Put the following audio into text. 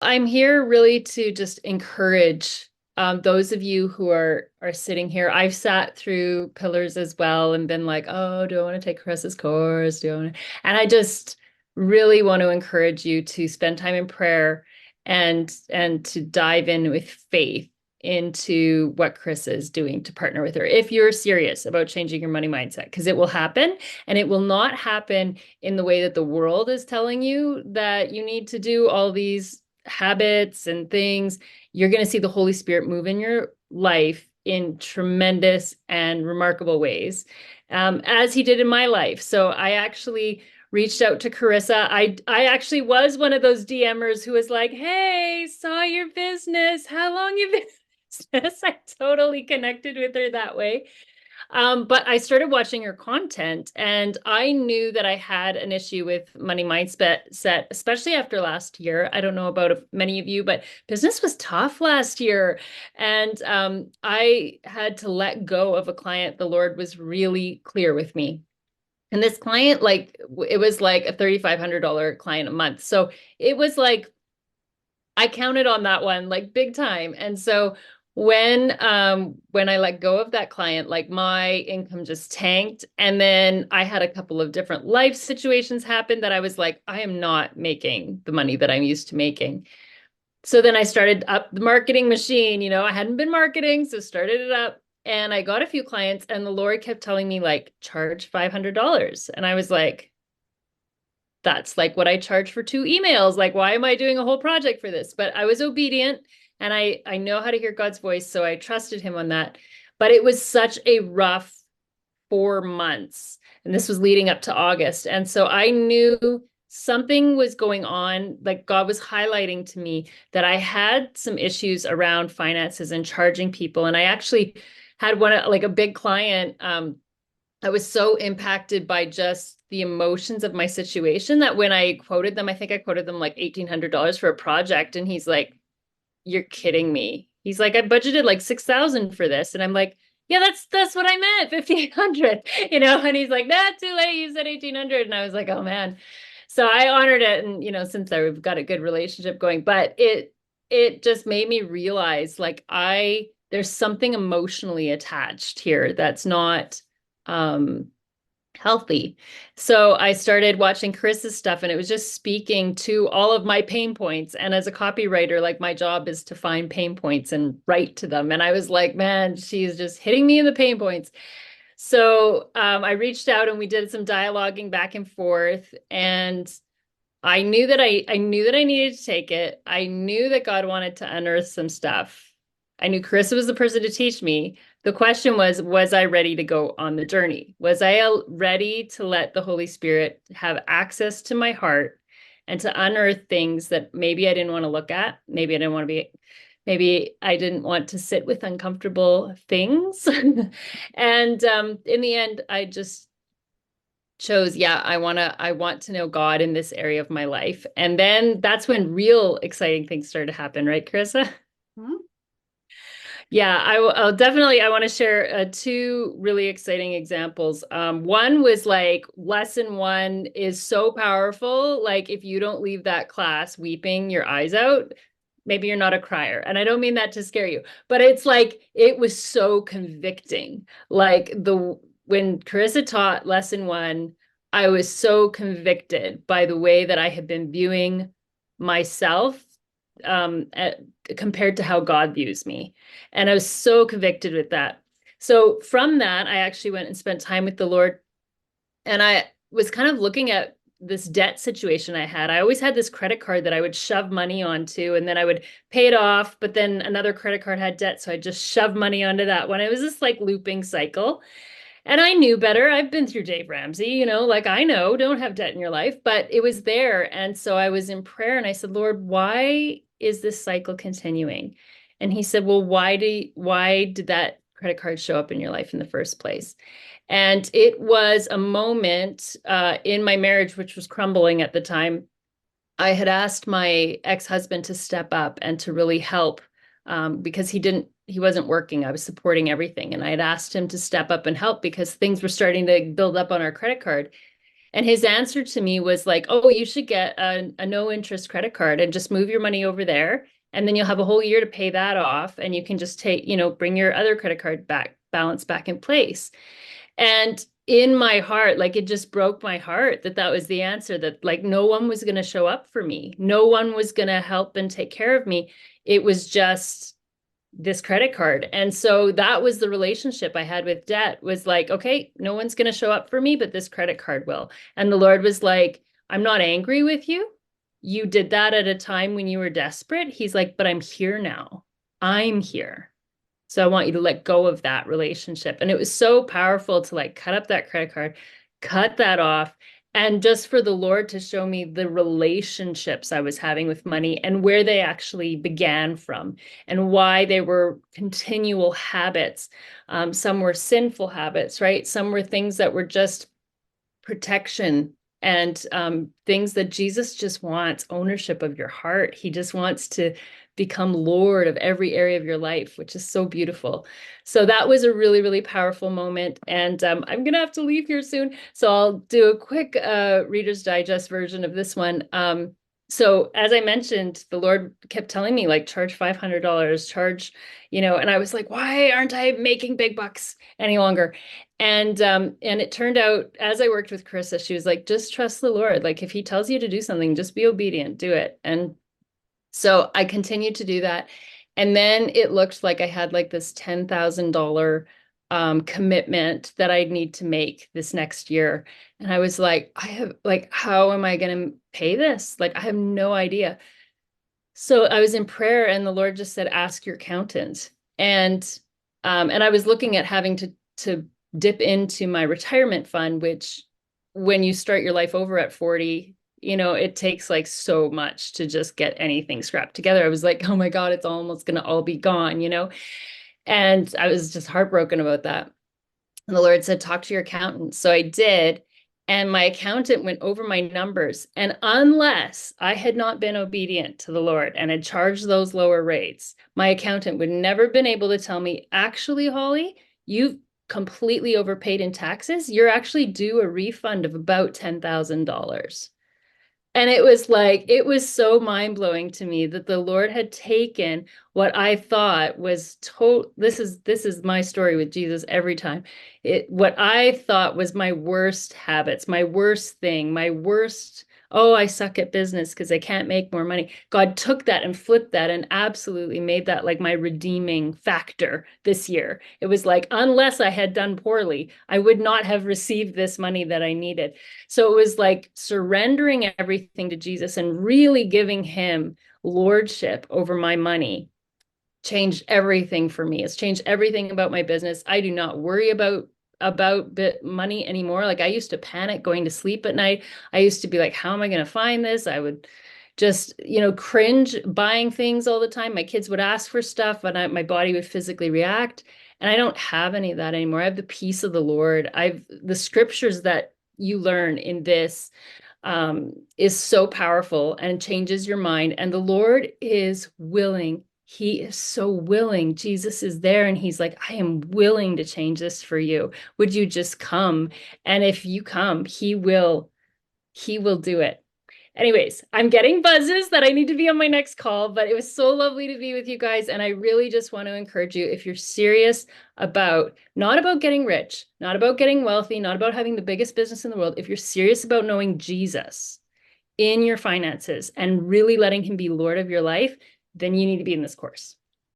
I'm here really to just encourage those of you who are sitting here. I've sat through pillars as well and been like, oh, do I want to take Carissa's course? Do I want to? And I just really want to encourage you to spend time in prayer and to dive in with faith into what Carissa is doing to partner with her. If you're serious about changing your money mindset, because it will happen, and it will not happen in the way that the world is telling you that you need to do all these habits and things. You're going to see the Holy Spirit move in your life in tremendous and remarkable ways, as he did in my life. So I actually reached out to Carissa. I actually was one of those DMers who was like, hey, saw your business. How long you been in business? I totally connected with her that way. But I started watching her content and I knew that I had an issue with money mindset, especially after last year. I don't know about many of you, but business was tough last year. And I had to let go of a client. The Lord was really clear with me. And this client, like, it was like a $3,500 client a month. So it was like, I counted on that one like big time. And so when I let go of that client, like my income just tanked. And then I had a couple of different life situations happen that I was like, I am not making the money that I'm used to making. So then I started up the marketing machine. I hadn't been marketing, so started it up. And I got a few clients, and the Lord kept telling me, like, charge $500. And I was like, that's like what I charge for 2 emails. Like, why am I doing a whole project for this? But I was obedient and I know how to hear God's voice. So I trusted him on that. But it was such a rough 4 months. And this was leading up to August. And so I knew something was going on. Like, God was highlighting to me that I had some issues around finances and charging people. And I actually had like a big client. I was so impacted by just the emotions of my situation that when I quoted them, I think I quoted them like $1,800 for a project. And he's like, you're kidding me. He's like, I budgeted like 6,000 for this. And I'm like, yeah, that's what I meant, 1,500, and he's like, nah, too late. You said 1,800. And I was like, oh man. So I honored it. And, since we've got a good relationship going, but it just made me realize, like, there's something emotionally attached here that's not healthy. So I started watching Carissa's stuff, and it was just speaking to all of my pain points. And as a copywriter, like, my job is to find pain points and write to them. And I was like, man, she's just hitting me in the pain points. So I reached out and we did some dialoguing back and forth. And I knew that I knew that I needed to take it. I knew that God wanted to unearth some stuff. I knew Carissa was the person to teach me. The question was I ready to go on the journey? Was I ready to let the Holy Spirit have access to my heart and to unearth things that maybe I didn't want to look at? Maybe I didn't want to sit with uncomfortable things. And in the end, I just chose, yeah, I want to know God in this area of my life. And then that's when real exciting things started to happen, right, Carissa? Hmm? Yeah, I'll definitely, I want to share two really exciting examples. One was like, lesson one is so powerful. Like, if you don't leave that class weeping your eyes out, maybe you're not a crier. And I don't mean that to scare you, but it's like, it was so convicting. Like, when Carissa taught lesson one, I was so convicted by the way that I had been viewing myself, compared to how God views me. And I was so convicted with that. So from that, I actually went and spent time with the Lord. And I was kind of looking at this debt situation I had. I always had this credit card that I would shove money onto, and then I would pay it off. But then another credit card had debt. So I just shove money onto that one. It was this like looping cycle. And I knew better. I've been through Dave Ramsey, like, I know, don't have debt in your life, but it was there. And so I was in prayer and I said, Lord, why is this cycle continuing? And he said, well, why did that credit card show up in your life in the first place? And it was a moment in my marriage, which was crumbling at the time. I had asked my ex-husband to step up and to really help, because he wasn't working. I was supporting everything. And I had asked him to step up and help because things were starting to build up on our credit card. And his answer to me was like, oh, you should get a no interest credit card and just move your money over there. And then you'll have a whole year to pay that off. And you can just take, bring your other credit card balance back in place. And in my heart, like it just broke my heart that that was the answer, that like no one was going to show up for me. No one was going to help and take care of me. It was just this credit card. And so that was the relationship I had with debt, was like, okay, no one's going to show up for me, but this credit card will. And the Lord was like, I'm not angry with you. You did that at a time when you were desperate. He's like, but I'm here now. I'm here. So I want you to let go of that relationship. And it was so powerful to like cut up that credit card, cut that off. And just for the Lord to show me the relationships I was having with money and where they actually began from and why they were continual habits. Some were sinful habits, right? Some were things that were just protection and things that Jesus just wants ownership of your heart. He just wants to become Lord of every area of your life, which is so beautiful. So that was a really, really powerful moment. And I'm going to have to leave here soon. So I'll do a quick Reader's Digest version of this one. So as I mentioned, the Lord kept telling me, like, charge $500, charge, and I was like, why aren't I making big bucks any longer? And it turned out, as I worked with Charissa, she was like, just trust the Lord. Like, if he tells you to do something, just be obedient, do it. And so I continued to do that. And then it looked like I had like this $10,000 commitment that I'd need to make this next year. And I was like, how am I going to pay this? Like, I have no idea. So I was in prayer and the Lord just said, ask your accountant. And I was looking at having to dip into my retirement fund, which when you start your life over at 40, it takes like so much to just get anything scrapped together. I was like, oh my God, it's almost going to all be gone, And I was just heartbroken about that. And the Lord said, talk to your accountant. So I did. And my accountant went over my numbers. And unless I had not been obedient to the Lord and had charged those lower rates, my accountant would never have been able to tell me, actually, Holly, you've completely overpaid in taxes. You're actually due a refund of about $10,000. And it was so mind-blowing to me that the Lord had taken what I thought was this is my story with Jesus every time. What I thought was my worst habits, my worst thing, my worst, oh, I suck at business because I can't make more money. God took that and flipped that and absolutely made that like my redeeming factor this year. It was like, unless I had done poorly, I would not have received this money that I needed. So it was like surrendering everything to Jesus and really giving him lordship over my money changed everything for me. It's changed everything about my business. I do not worry about money anymore. Like, I used to panic going to sleep at night. I used to be like, how am I going to find this? I would just, cringe buying things all the time. My kids would ask for stuff and my body would physically react. And I don't have any of that anymore. I have the peace of the Lord. The scriptures that you learn in this is so powerful and changes your mind. And the Lord is willing. He is so willing. Jesus is there and he's like, I am willing to change this for you. Would you just come? And if you come, he will do it. Anyways, I'm getting buzzes that I need to be on my next call, but it was so lovely to be with you guys. And I really just want to encourage you, if you're serious about, not about getting rich, not about getting wealthy, not about having the biggest business in the world, if you're serious about knowing Jesus in your finances and really letting him be Lord of your life, then you need to be in this course.